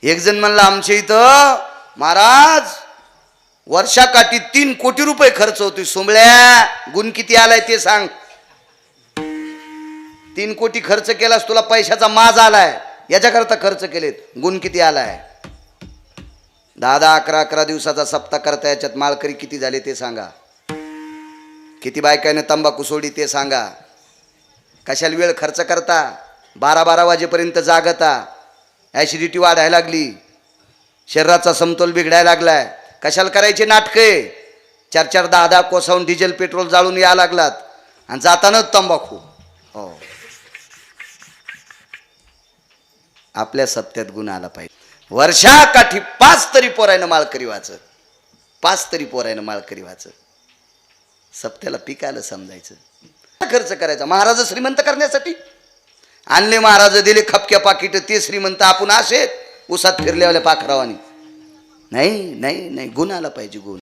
एक जण म्हणला आमच्या इथं महाराज वर्षाकाठी 3 कोटी रुपये खर्च होतोय. सोमळ्या गुण किती आलाय ते सांग. 3 कोटी खर्च केलास तुला पैशाचा माज आलाय, याच्याकरता खर्च केलेत, गुण किती आलाय? 10-10 11-11 दिवसाचा सप्ताह करता, याच्यात माळकरी किती झाले ते सांगा. किती बायकाने तंबाखू सोडी ते सांगा. कशाला वेळ खर्च करता, 12-12 वाजेपर्यंत जागता, ॲसिडिटी वाढायला लागली, शरीराचा समतोल बिघडायला लागलाय. कशाला करायचे नाटके? 4-4 10-10 कोसावून डिझेल पेट्रोल जाळून या लागलात आणि जाताना तंबाखू. हो, आपल्या सप्त्यात गुण आला पाहिजे. वर्षाकाठी 5 तरी पोरायनं माळकरी वाचत, 5 तरी पोरायनं माळकरी वाचत. सप्त्याला पिकायला समजायचं, खर्च करायचा. महाराज श्रीमंत करण्यासाठी आणले, महाराज दिले खपक्या पाकिट, ते श्रीमंत. आपण असेच उसात फिरल्यावाल्या पाखरावानी. नाही नाही नाही, गुण आला पाहिजे, गुण.